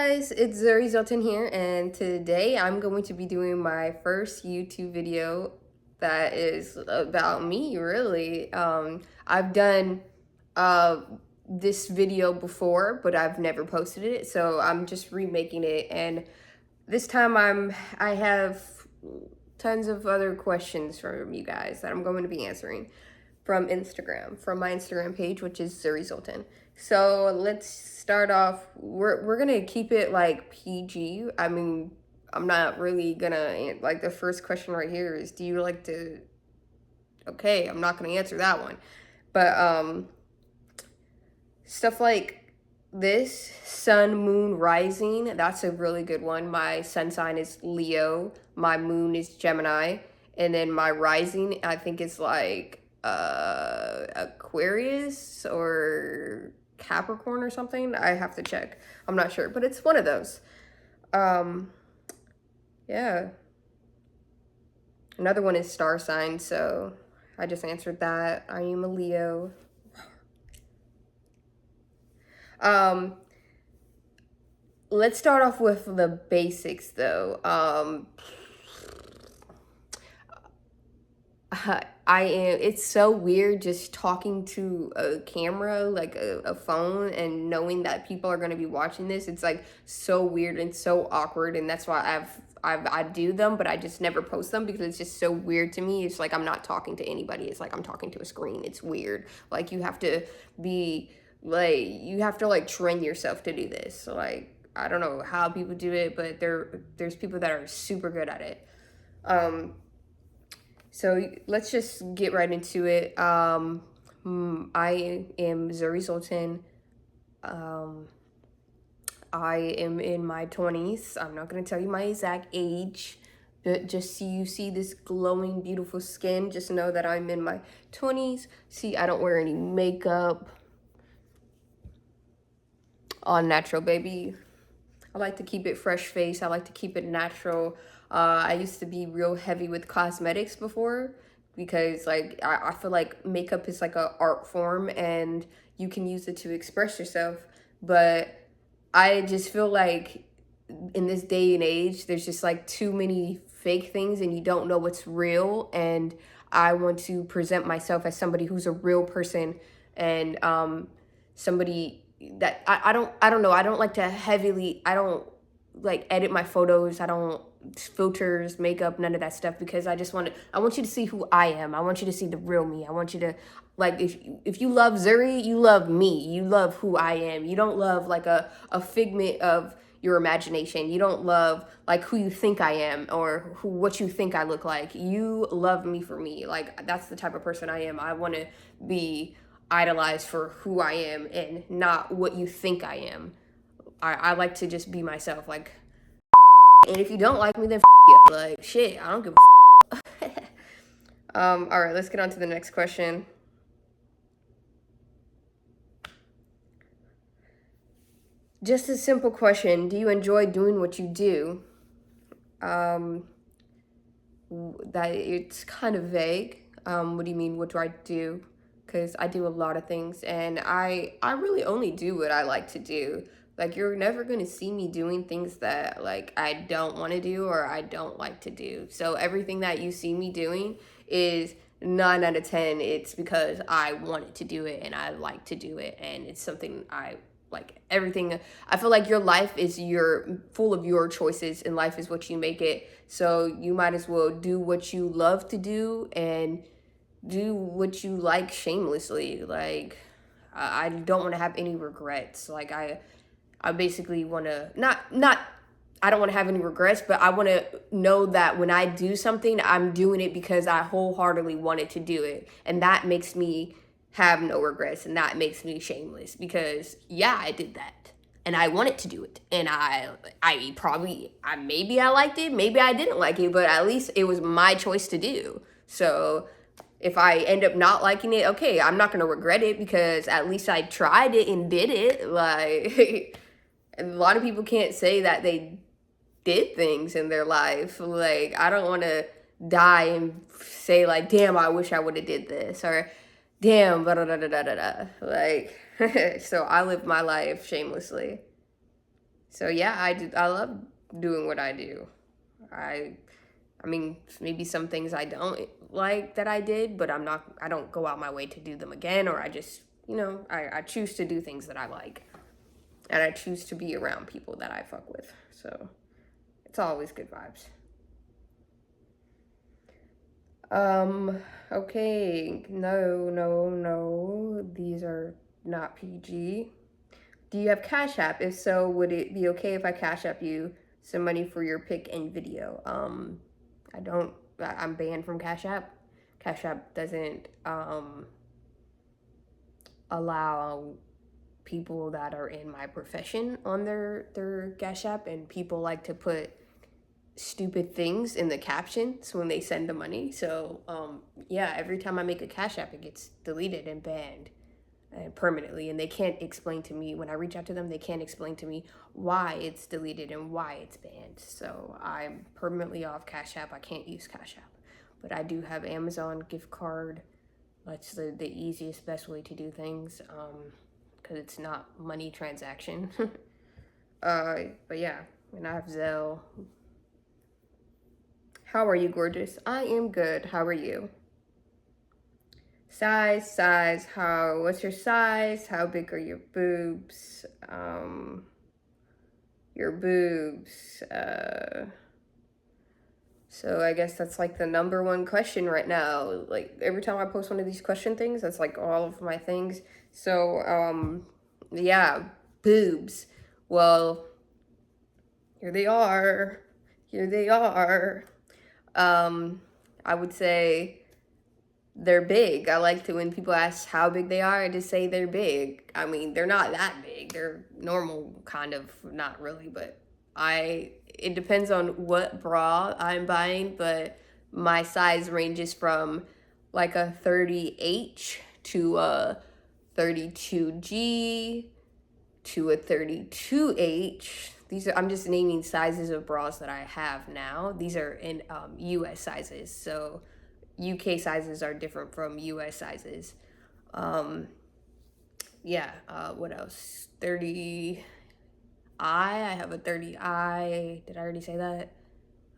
guys, it's Zuri Zoltan here, and today I'm going to be doing my first YouTube video that is about me, really. I've done uh, this video before, but I've never posted it, so I'm just remaking it, and this time I have tons of other questions from you guys that I'm going to be answering from Instagram, from my Instagram page, which is Zuri Zoltan. So let's start off. We're gonna keep it like PG. I mean, I'm not really gonna like the first question right here is, do you like to? Okay, I'm not gonna answer that one, but stuff like this, sun, moon, rising. That's a really good one. My sun sign is Leo. My moon is Gemini, and then my rising I think is like Aquarius or Capricorn or something. I have to check. I'm not sure, but it's one of those. Um, yeah. Another one is star sign, so I just answered that. I am a Leo. Um, let's start off with the basics though. It's so weird just talking to a camera, like a phone, and knowing that people are going to be watching this. It's like so weird and so awkward, and that's why I do them, but I just never post them because it's just so weird to me. It's like I'm not talking to anybody. It's like I'm talking to a screen. It's weird. Like you have to be you have to like train yourself to do this. Like I don't know how people do it, but there's people that are super good at it. So let's just get right into it. I am Zuri Zoltan. I am in my 20s. I'm not going to tell you my exact age, but just so you see this glowing, beautiful skin, just know that I'm in my 20s. See, I don't wear any makeup. All natural, baby. I like to keep it fresh face. I like to keep it natural. I used to be real heavy with cosmetics before because like I feel like makeup is like a art form and you can use it to express yourself. But I just feel like in this day and age, there's just like too many fake things and you don't know what's real. And I want to present myself as somebody who's a real person and somebody that I don't know. I don't like to I don't like edit my photos. I don't filters, makeup, none of that stuff because I want you to see who I am. I want you to see the real me. I want you to like if you love Zuri, you love me. You love who I am. You don't love like a figment of your imagination. You don't love like who you think I am or what you think I look like. You love me for me. Like that's the type of person I am. I want to be idolized for who I am and not what you think I am. I like to just be myself. Like, and if you don't like me, then you. Like, shit, I don't give a all right, let's get on to the next question. Just a simple question. Do you enjoy doing what you do? That it's kind of vague. What do you mean? What do I do? Because I do a lot of things, and I really only do what I like to do. Like you're never gonna see me doing things that like I don't want to do or I don't like to do. So everything that you see me doing is 9 out of 10. It's because I wanted to do it and I like to do it, and it's something I like. Everything I feel like your life is full of your choices, and life is what you make it. So you might as well do what you love to do and do what you like shamelessly. Like I don't want to have any regrets. Like I basically want to not I don't want to have any regrets, but I want to know that when I do something, I'm doing it because I wholeheartedly wanted to do it, and that makes me have no regrets, and that makes me shameless because yeah, I did that and I wanted to do it, and maybe I liked it, maybe I didn't like it, but at least it was my choice to do. So if I end up not liking it, okay, I'm not gonna regret it because at least I tried it and did it. Like a lot of people can't say that they did things in their life. Like I don't want to die and say like, damn, I wish I would have did this or damn, da da da da da da. Like so I live my life shamelessly. So yeah, I love doing what I do. I I mean, maybe some things I don't like that I did, but I don't go out my way to do them again, or I just, I choose to do things that I like. And I choose to be around people that I fuck with. So it's always good vibes. Okay. No, no, no. These are not PG. Do you have Cash App? If so, would it be okay if I Cash App you some money for your pic and video? I don't, I'm banned from Cash App. Cash App doesn't allow people that are in my profession on their Cash App, and people like to put stupid things in the captions when they send the money. So yeah, every time I make a Cash App, it gets deleted and banned permanently, and they can't explain to me when I reach out to them. They can't explain to me why it's deleted and why it's banned. So I'm permanently off Cash App. I can't use Cash App, but I do have Amazon gift card. That's the easiest, best way to do things, because it's not money transaction. But yeah, and I have Zelle. How are you, gorgeous? I am good. How are you? Size, what's your size? How big are your boobs? Your boobs. So I guess that's like the number one question right now. Like every time I post one of these question things, that's like all of my things. So, yeah, boobs. Well, here they are. Here they are. I would say they're big. I like to, when people ask how big they are, I just say they're big. I mean, they're not that big. They're normal, kind of, not really, but it depends on what bra I'm buying, but my size ranges from like a 30H to a 32G to a 32H. I'm just naming sizes of bras that I have now. These are in US sizes. So UK sizes are different from US sizes. Yeah, what else? 30I. I have a 30I. Did I already say that?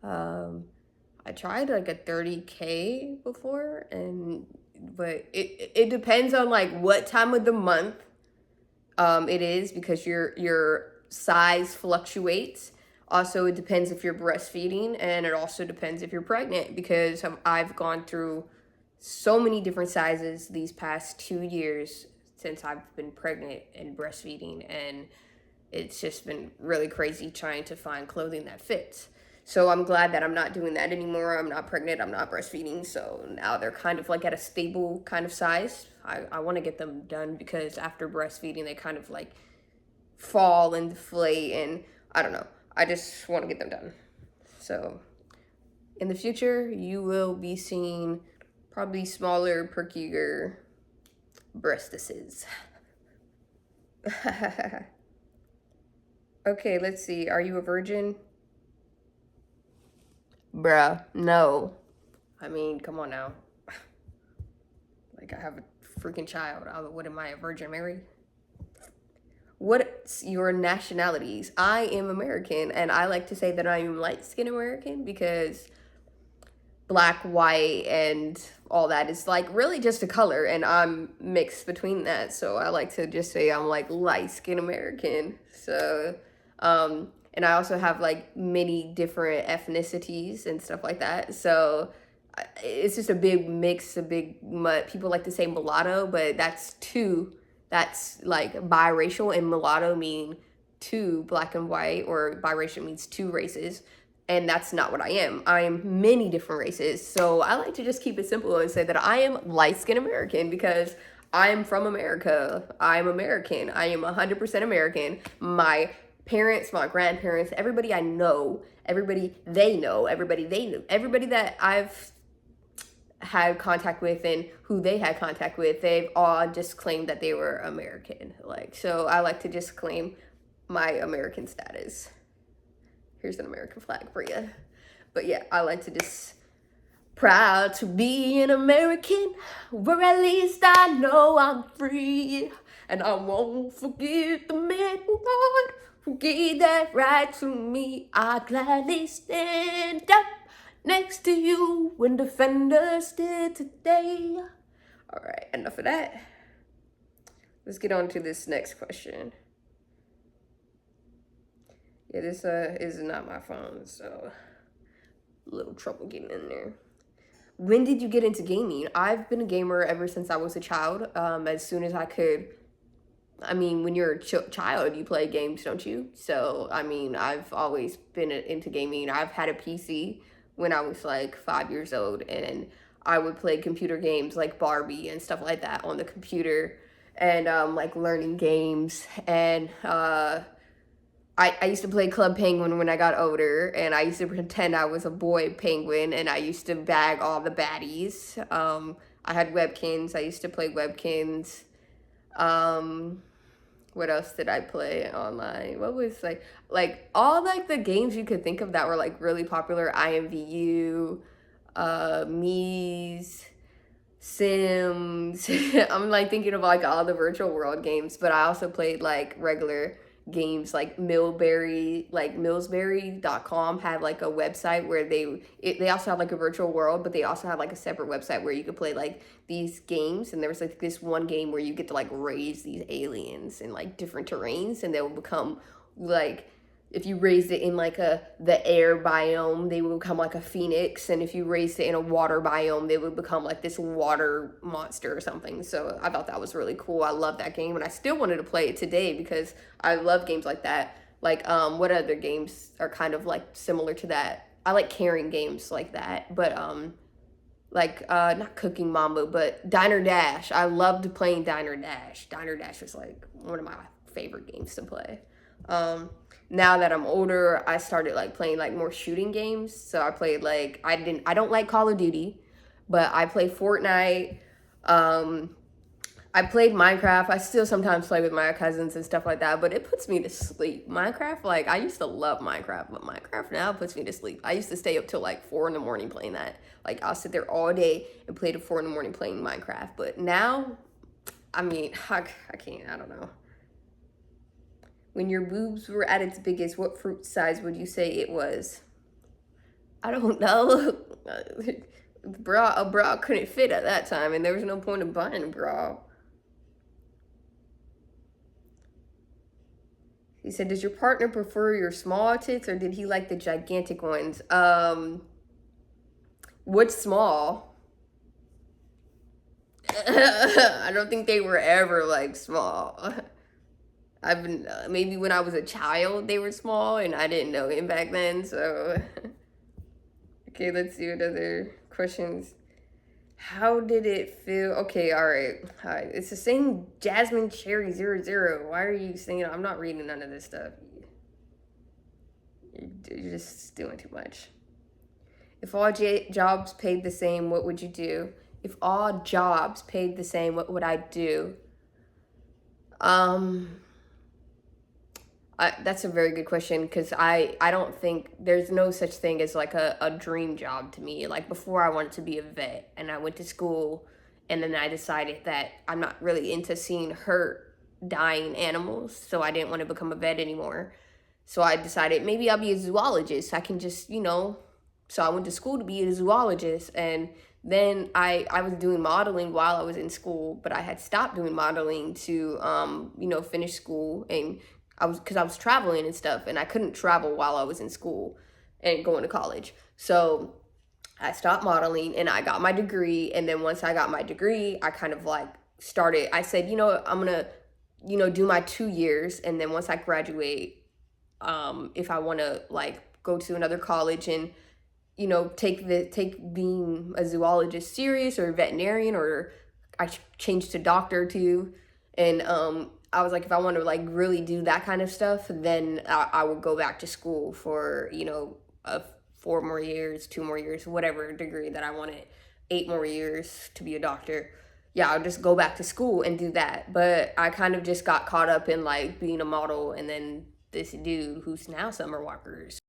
I tried like a 30K before, but it depends on like what time of the month it is, because your size fluctuates. Also, it depends if you're breastfeeding, and it also depends if you're pregnant, because I've gone through so many different sizes these past 2 years since I've been pregnant and breastfeeding, and it's just been really crazy trying to find clothing that fits. So I'm glad that I'm not doing that anymore. I'm not pregnant, I'm not breastfeeding, so now they're kind of like at a stable kind of size. I want to get them done, because after breastfeeding they kind of like fall and deflate, and I don't know. I just want to get them done. So in the future, you will be seeing probably smaller, perkier breastises. Okay, let's see. Are you a virgin? Bruh, no. I mean, come on now. Like, I have a freaking child. What am I, a Virgin Mary? What's your nationalities? I am American, and I like to say that I'm light-skinned American, because black, white, and all that is like really just a color, and I'm mixed between that. So I like to just say I'm like light-skinned American. So, and I also have like many different ethnicities and stuff like that. So it's just a big mix, a big mutt. People like to say mulatto, but that's like biracial, and mulatto mean two, black and white, or biracial means two races. And that's not what I am. I am many different races. So I like to just keep it simple and say that I am light-skinned American, because I am from America. I am American. I am 100% American. My parents, my grandparents, everybody I know, everybody they know, everybody that I've had contact with and who they had contact with, they've all just claimed that they were American. Like, so I like to just claim my American status. Here's an American flag for you. But yeah, I like to just, proud to be an American, where at least I know I'm free, and I won't forget the man who fought who gave that right to me. I gladly stand up next to you when defenders did today. All right, enough of that. Let's get on to this next question. Yeah, this is not my phone, so a little trouble getting in there. When did you get into gaming? I've been a gamer ever since I was a child. As soon as I could. I mean, when you're a child, you play games, don't you? So, I mean, I've always been into gaming. I've had a PC when I was like 5 years old, and I would play computer games like Barbie and stuff like that on the computer, and like learning games. And I used to play Club Penguin when I got older, and I used to pretend I was a boy penguin, and I used to bag all the baddies. I had Webkins. I used to play Webkins. What else did I play online? What was like all like the games you could think of that were like really popular? IMVU, Mies, Sims. I'm like thinking of like all the virtual world games, but I also played like regular games like Millberry, like Millsberry.com had like a website where they also had like a virtual world, but they also had like a separate website where you could play like these games. And there was like this one game where you get to like raise these aliens in like different terrains, and they will become like, if you raised it in like the air biome, they would become like a phoenix, and if you raised it in a water biome, they would become like this water monster or something. So I thought that was really cool. I love that game, and I still wanted to play it today because I love games like that. Like what other games are kind of like similar to that? I like carrying games like that, but like not Cooking Mama, but Diner Dash. I loved playing Diner Dash. Diner Dash was like one of my favorite games to play. Now that I'm older, I started like playing like more shooting games. So I played like I don't like Call of Duty, but I play Fortnite. I played Minecraft. I still sometimes play with my cousins and stuff like that, but it puts me to sleep. Minecraft, like I used to love Minecraft, but Minecraft now puts me to sleep. I used to stay up till like 4 in the morning playing that. Like I'll sit there all day and play till 4 in the morning playing Minecraft. But now, I mean, I can't, I don't know. When your boobs were at its biggest, what fruit size would you say it was? I don't know. A bra couldn't fit at that time, and there was no point of buying a bra. He said, does your partner prefer your small tits, or did he like the gigantic ones? What's small? I don't think they were ever like small. I've been maybe when I was a child they were small and I didn't know him back then. So okay, let's see what other questions. How did it feel? Okay, all right. It's the same Jasmine Cherry 00. Why are you saying? I'm not reading none of this stuff. You're just doing too much. If all jobs paid the same, what would you do? If all jobs paid the same, what would I do? That's a very good question, because I don't think there's no such thing as like a dream job to me. Like before I wanted to be a vet, and I went to school, and then I decided that I'm not really into seeing hurt dying animals, so I didn't want to become a vet anymore. So I decided maybe I'll be a zoologist. I can just, so I went to school to be a zoologist, and then I was doing modeling while I was in school, but I had stopped doing modeling to finish school, and because I was traveling and stuff, and I couldn't travel while I was in school and going to college. So I stopped modeling and I got my degree. And then once I got my degree, I kind of like started, I said, I'm going to, do my 2 years. And then once I graduate, if I want to like go to another college and, take being a zoologist serious, or a veterinarian, or I changed to doctor too. And, I was like, if I want to like really do that kind of stuff, then I would go back to school for, 4 more years, 2 more years, whatever degree that I wanted, 8 more years to be a doctor. Yeah, I'll just go back to school and do that. But I kind of just got caught up in like being a model, and then this dude who's now Summer Walker's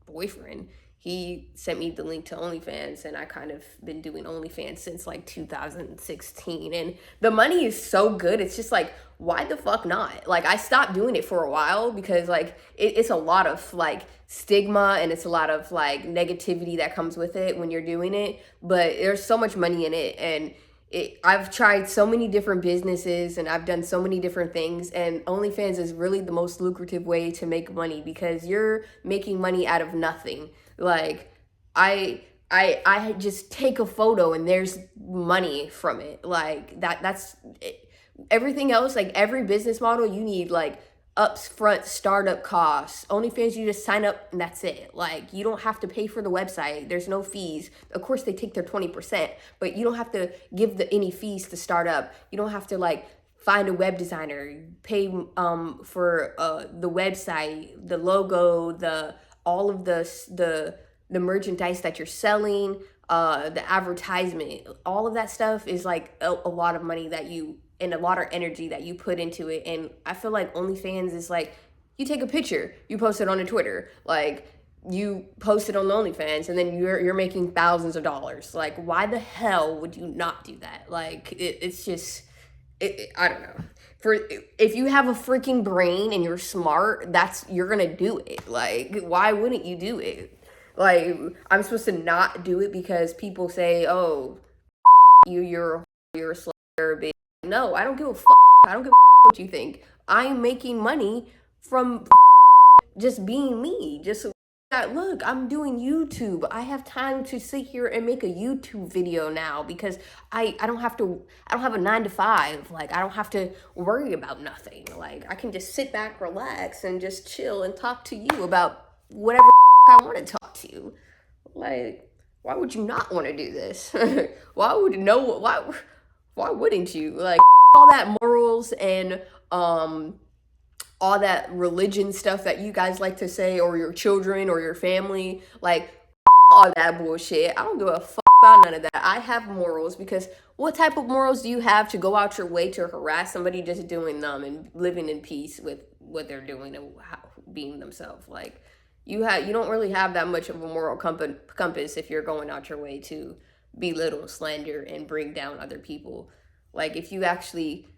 boyfriend, he sent me the link to OnlyFans, and I kind of been doing OnlyFans since like 2016. And the money is so good. It's just like why the fuck not? Like, I stopped doing it for a while because like it's a lot of like stigma and it's a lot of like negativity that comes with it when you're doing it, but there's so much money in it. And I've tried so many different businesses and I've done so many different things, and OnlyFans is really the most lucrative way to make money because you're making money out of nothing. Like, I just take a photo and there's money from it. Like that's it. Everything else, like every business model, you need like upfront startup costs. OnlyFans, you just sign up and that's it. Like, you don't have to pay for the website. There's no fees. Of course, they take their 20%, but you don't have to give any fees to start up. You don't have to like find a web designer, pay for the website, the logo, the all of the merchandise that you're selling, the advertisement, all of that stuff is like a lot of money that you and a lot of energy that you put into it. And I feel like OnlyFans is like, you take a picture, you post it on a Twitter, like you post it on the OnlyFans, and then you're making thousands of dollars. Like, why the hell would you not do that? Like, it's just, I don't know. For if you have a freaking brain and you're smart, you're gonna do it. Like, why wouldn't you do it? Like, I'm supposed to not do it because people say, "Oh, you're a slut, you're a bitch." No, I don't give a fuck. I don't give a fuck what you think. I'm making money from just being me. Just that, look, I'm doing YouTube. I have time to sit here and make a YouTube video now because I don't have to, I don't have a 9 to 5. Like, I don't have to worry about nothing. Like, I can just sit back, relax, and just chill and talk to you about whatever I want to talk to you. Like, why would you not want to do this? Why wouldn't you? Like, all that morals and all that religion stuff that you guys like to say, or your children or your family, like all that bullshit. I don't give a fuck about none of that. I have morals because what type of morals do you have to go out your way to harass somebody just doing them and living in peace with what they're doing and being themselves? Like, you don't really have that much of a moral compass if you're going out your way to belittle, slander, and bring down other people. Like, if you actually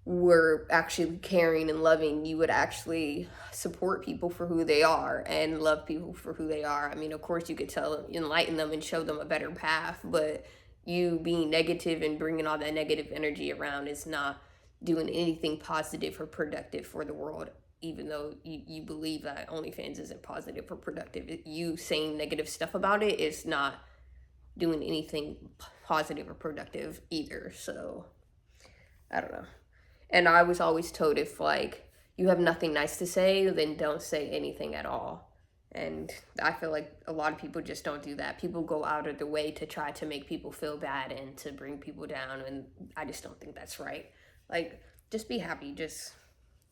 were actually caring and loving, you would actually support people for who they are and love people for who they are. I mean, of course, you could enlighten them and show them a better path, but you being negative and bringing all that negative energy around is not doing anything positive or productive for the world. Even though you believe that OnlyFans isn't positive or productive, you saying negative stuff about it is not doing anything positive or productive either. So, I don't know. And I was always told, if like you have nothing nice to say, then don't say anything at all. And I feel like a lot of people just don't do that. People go out of their way to try to make people feel bad and to bring people down, and I just don't think that's right. Like, just be happy, just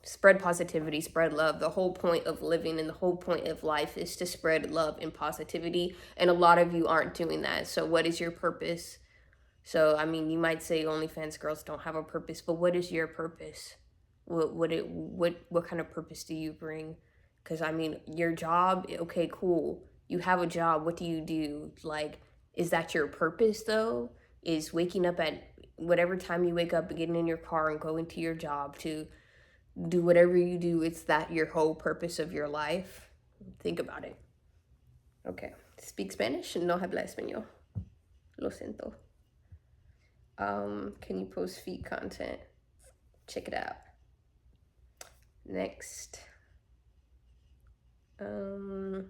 spread positivity, spread love. The whole point of living and the whole point of life is to spread love and positivity, and a lot of you aren't doing that. So what is your purpose? So, I mean, you might say OnlyFans girls don't have a purpose, but what is your purpose? What kind of purpose do you bring? Because, I mean, your job, okay, cool. You have a job. What do you do? Like, is that your purpose, though? Is waking up at whatever time you wake up, getting in your car and going to your job to do whatever you do, it's that your whole purpose of your life? Think about it. Okay. Speak Spanish? No habla español. Lo siento. Can you post feet content? Check it out. Next. Do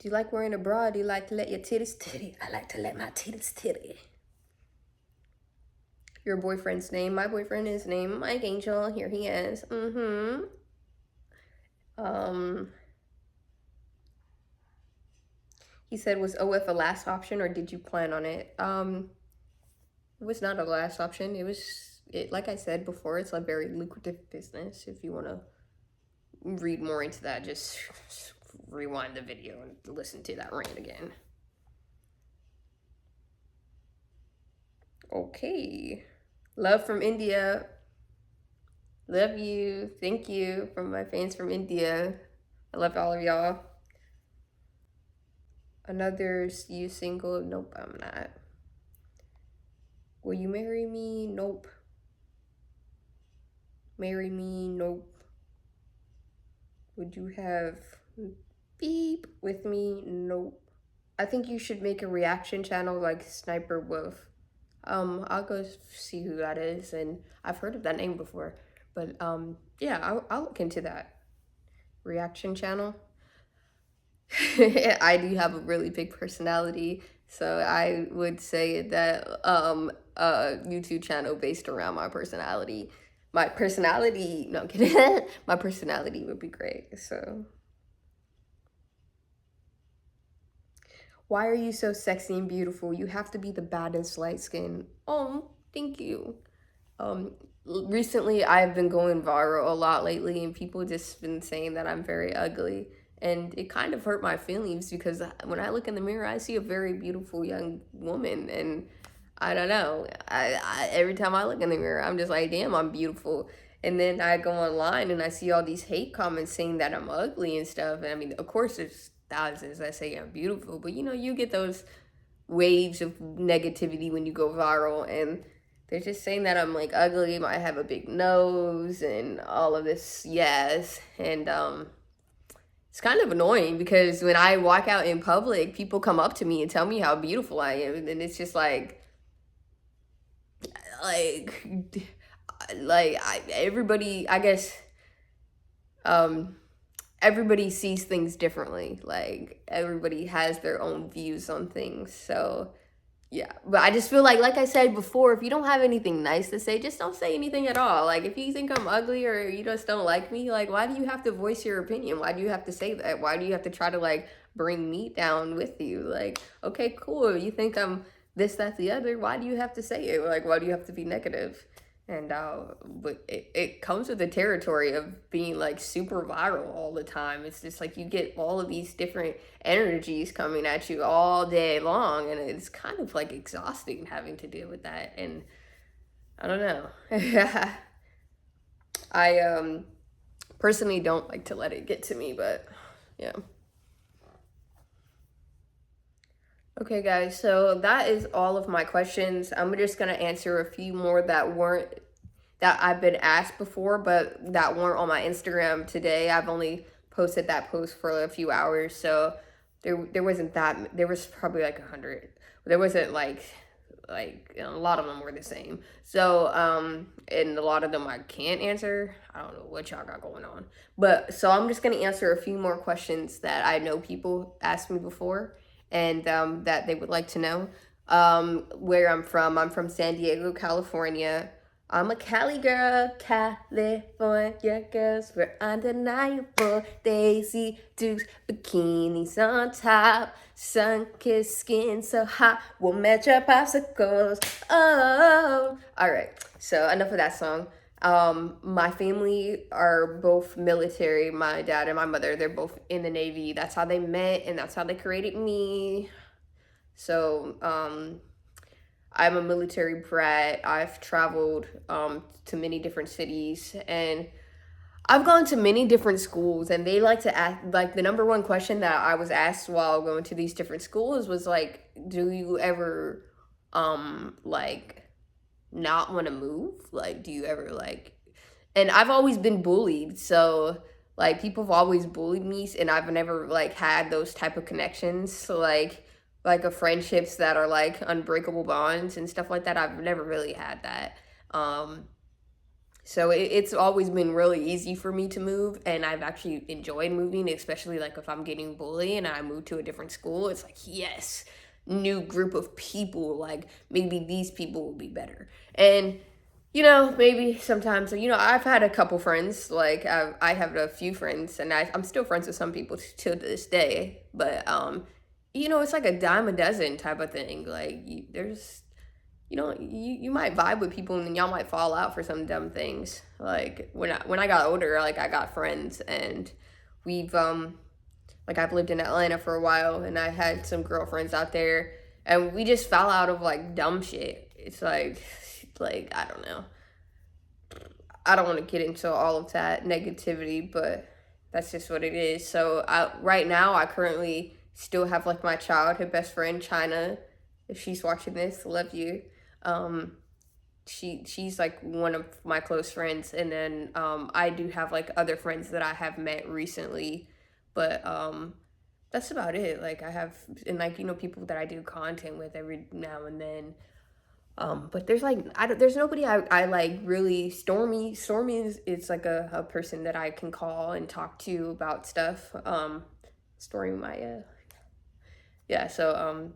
you like wearing a bra? Do you like to let your titties titty? I like to let my titties titty. Your boyfriend's name? My boyfriend is named Mike Angel. Here he is. He said, was OF a last option or did you plan on it? It was not a last option. Like I said before, it's a very lucrative business. If you want to read more into that, just rewind the video and listen to that rant again. Okay. Love from India. Love you. Thank you from my fans from India. I love all of y'all. Another you single? Nope, I'm not. Will you marry me? Nope. Marry me? Nope. Would you have beep with me? Nope. I think you should make a reaction channel like Sniper Wolf. I'll go see who that is, and I've heard of that name before. But yeah, I'll look into that reaction channel. I do have a really big personality, so I would say that a YouTube channel based around my personality. My personality, no I'm kidding. My personality would be great. So why are you so sexy and beautiful? You have to be the baddest light skin. Oh, thank you. Um, Recently I've been going viral a lot lately, and people just been saying that I'm very ugly. And it kind of hurt my feelings because when I look in the mirror, I see a very beautiful young woman, and I don't know. Every time I look in the mirror, I'm just like, damn, I'm beautiful. And then I go online and I see all these hate comments saying that I'm ugly and stuff. And I mean, of course, there's thousands that say I'm beautiful, but you know, you get those waves of negativity when you go viral, and they're just saying that I'm like ugly, I have a big nose, and all of this, yes. And it's kind of annoying because when I walk out in public, people come up to me and tell me how beautiful I am, and it's just like, everybody, I guess, um, everybody sees things differently. Like everybody has their own views on things, so yeah, but I just feel like I said before, if you don't have anything nice to say, just don't say anything at all. Like, if you think I'm ugly or you just don't like me, like, why do you have to voice your opinion? Why do you have to say that? Why do you have to try to, like, bring me down with you? Like, okay, cool. You think I'm this, that, the other. Why do you have to say it? Like, why do you have to be negative? And but it comes with the territory of being like super viral all the time. It's just like you get all of these different energies coming at you all day long, and it's kind of like exhausting having to deal with that. And I don't know. I personally don't like to let it get to me, but yeah. Okay, guys, so that is all of my questions. I'm just gonna answer a few more that I've been asked before, but that weren't on my Instagram today. I've only posted that post for a few hours, so there wasn't that. There was probably like 100. There wasn't like a lot of them were the same. So and a lot of them I can't answer. I don't know what y'all got going on, but so I'm just gonna answer a few more questions that I know people asked me before, and that they would like to know. Where I'm from. I'm from San Diego, California. I'm a Cali girl, California girls, we're undeniable. Daisy Dukes, bikinis on top, sun-kissed skin so hot, we'll match our popsicles. Oh, all right. So enough of that song. My family are both military. My dad and my mother, they're both in the Navy. That's how they met, and that's how they created me. So, I'm a military brat. I've traveled to many different cities, and I've gone to many different schools, and they like to ask, like, the number one question that I was asked while going to these different schools was like, do you ever like not want to move? Like, do you ever like, and I've always been bullied, so like people have always bullied me, and I've never like had those type of connections. So like a friendships that are like unbreakable bonds and stuff like that. I've never really had that. So it's always been really easy for me to move, and I've actually enjoyed moving, especially like if I'm getting bullied and I move to a different school. It's like, yes, new group of people, like maybe these people will be better. And you know, maybe sometimes, you know, I've had a couple friends, like I have a few friends, and I'm still friends with some people till this day. But you know, it's like a dime a dozen type of thing. Like there's, you know, you might vibe with people, and then y'all might fall out for some dumb things. Like when I got older, like I got friends, and we've like I've lived in Atlanta for a while, and I had some girlfriends out there, and we just fell out of like dumb shit. It's like I don't know. I don't want to get into all of that negativity, but that's just what it is. So right now, I currently still have like my childhood best friend, China. If she's watching this, love you. Um, she's like one of my close friends, and then I do have like other friends that I have met recently, but that's about it. Like I have, and like people that I do content with every now and then. But there's like there's nobody I like really. Stormy is it's like a person that I can call and talk to about stuff. Stormy Maya. Yeah, so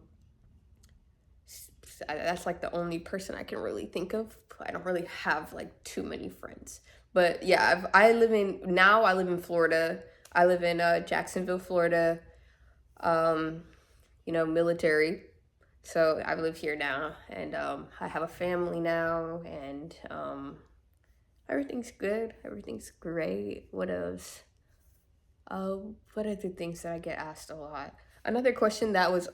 that's like the only person I can really think of. I don't really have like too many friends. But yeah, I live in Florida. I live in Jacksonville, Florida. Um, military. So I live here now, and I have a family now, and everything's good. Everything's great. What else? What other things that I get asked a lot? Another question that was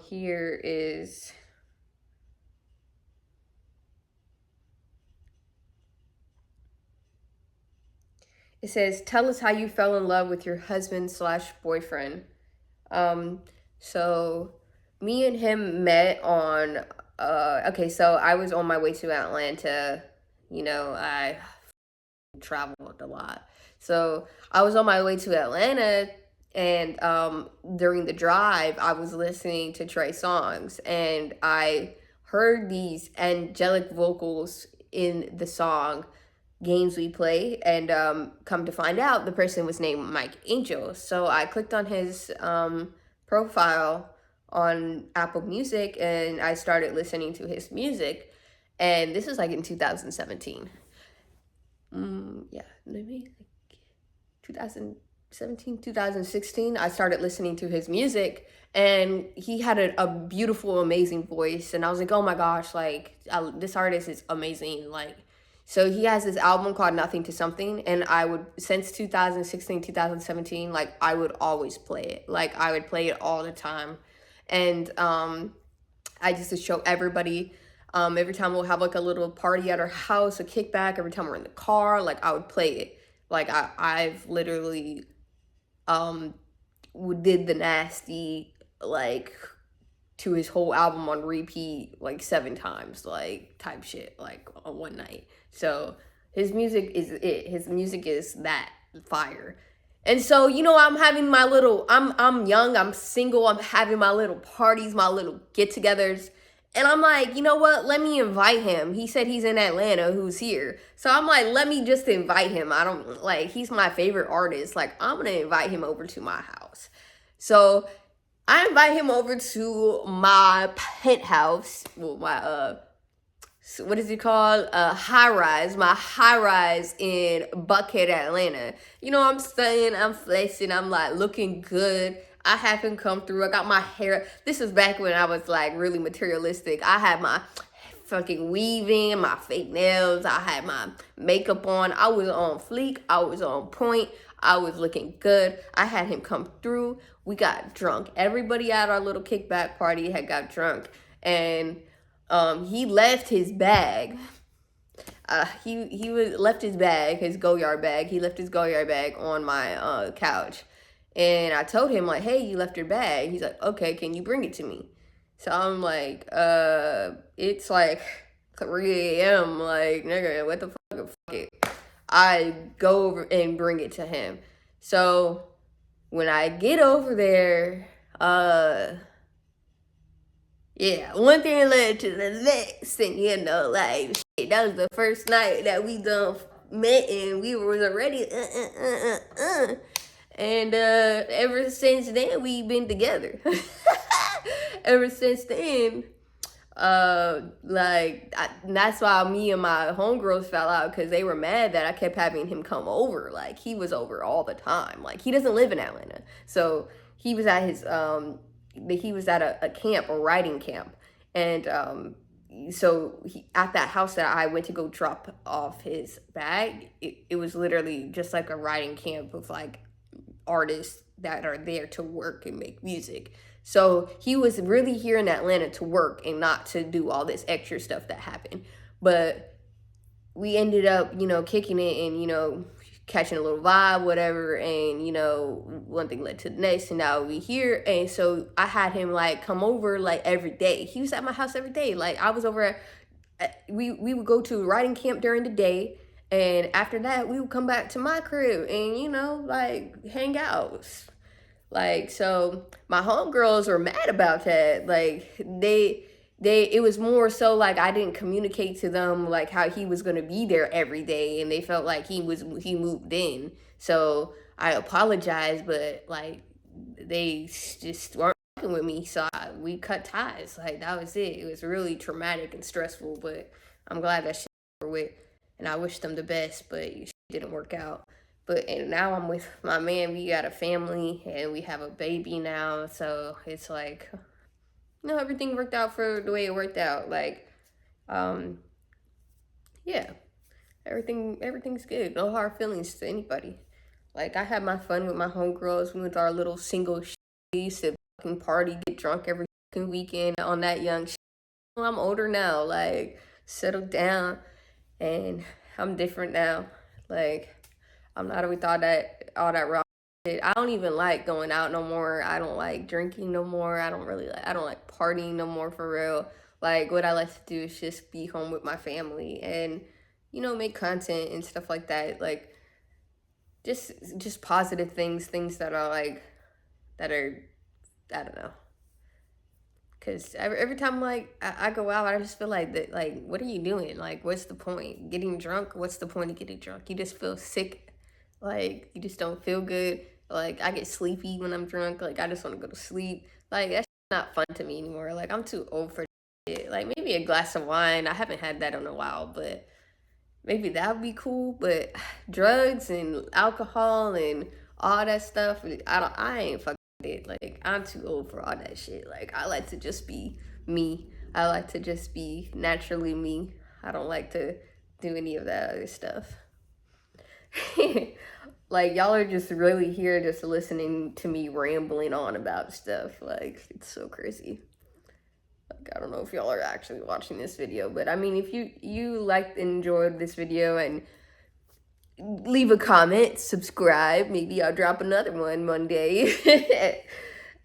here is, it says, tell us how you fell in love with your husband slash boyfriend. So me and him met on, okay, so I was on my way to Atlanta. I traveled a lot. So I was on my way to Atlanta, and during the drive, I was listening to Trey songs, and I heard these angelic vocals in the song Games We Play, and come to find out the person was named Mike Angel. So I clicked on his profile on Apple Music, and I started listening to his music, and this is like in 2017. Yeah, maybe like 2017, 2016, I started listening to his music, and he had a beautiful, amazing voice. And I was like, oh my gosh, like this artist is amazing. Like, so he has this album called Nothing to Something, and since 2016, 2017, like I would always play it. Like I would play it all the time. And I just to show everybody. Every time we'll have like a little party at our house, a kickback. Every time we're in the car, like I would play it. Like I've literally did the nasty like to his whole album on repeat like 7 times, like type shit, like on one night. So his music is it. His music is that fire. And so, I'm having I'm young, I'm single, I'm having my little parties, my little get-togethers. And I'm like, you know what? Let me invite him. He said he's in Atlanta, who's here. So I'm like, let me just invite him. I don't like, he's my favorite artist. Like, I'm going to invite him over to my house. So I invite him over to my penthouse. Well, my, what is it called? My high rise in Buckhead, Atlanta. I'm staying, I'm flexing, I'm like looking good. I have him come through. I got my hair. This is back when I was like really materialistic. I had my fucking weaving, my fake nails. I had my makeup on. I was on fleek. I was on point. I was looking good. I had him come through. We got drunk. Everybody at our little kickback party had got drunk. And he left his bag. He left his bag, his Goyard bag. He left his Goyard bag on my couch. And I told him, like, hey, you left your bag. He's like, okay, can you bring it to me? So I'm like, it's like 3 a.m. Like, nigga, what the fuck? Fuck it. I go over and bring it to him. So when I get over there, yeah, one thing led to the next, and like, shit, that was the first night that we done met, and we was already, And ever since then, we've been together. Ever since then, that's why me and my homegirls fell out, because they were mad that I kept having him come over. Like, he was over all the time. Like, he doesn't live in Atlanta. So he was at a camp, a writing camp. And so at that house that I went to go drop off his bag, it was literally just like a writing camp of like artists that are there to work and make music. So he was really here in Atlanta to work and not to do all this extra stuff that happened. But we ended up, kicking it and, catching a little vibe, whatever. And, one thing led to the next, and now we here. And so I had him like come over like every day. He was at my house every day. Like I was over we would go to riding camp during the day, and after that we would come back to my crib and like hang out. Like, so my homegirls were mad about that. Like, it was more so like I didn't communicate to them like how he was gonna be there every day, and they felt like he moved in. So I apologized, but like they just weren't fucking with me, so we cut ties. Like, that was it. It was really traumatic and stressful, but I'm glad that shit over with, and I wish them the best, but it didn't work out. But and now I'm with my man. We got a family and we have a baby now, so it's like, everything worked out for the way it worked out. Like, um, yeah, everything's good. No hard feelings to anybody. Like, I had my fun with my homegirls. We went to our little single we used to fucking party, get drunk every fucking weekend on that young shit. I'm older now, like, settled down, and I'm different now. Like, I'm not with all that raw shit. I don't even like going out no more. I don't like drinking no more. I don't like partying no more for real. Like, what I like to do is just be home with my family and make content and stuff like that. Like, just positive things that are like that are, I don't know. Cause every time like I go out, I just feel like that. Like, what are you doing? Like, what's the point? Getting drunk? What's the point of getting drunk? You just feel sick. Like, you just don't feel good. Like, I get sleepy when I'm drunk. Like, I just want to go to sleep. Like, that's not fun to me anymore. Like, I'm too old for it. Like, maybe a glass of wine. I haven't had that in a while, but maybe that would be cool. But drugs and alcohol and all that stuff, I ain't fucking with it. Like, I'm too old for all that shit. Like, I like to just be me. I like to just be naturally me. I don't like to do any of that other stuff. Like, y'all are just really here just listening to me rambling on about stuff. Like, it's so crazy. Like, I don't know if y'all are actually watching this video, but I mean, if you liked and enjoyed this video, and leave a comment, subscribe, maybe I'll drop another one Monday.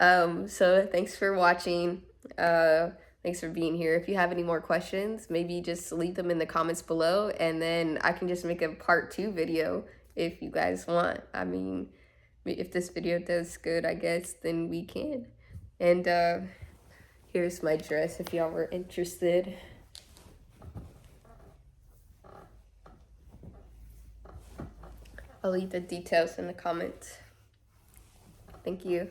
So thanks for watching. Thanks for being here. If you have any more questions, maybe just leave them in the comments below, and then I can just make a part 2 video if you guys want. I mean, if this video does good, I guess, then we can. And here's my dress if y'all were interested. I'll leave the details in the comments. Thank you.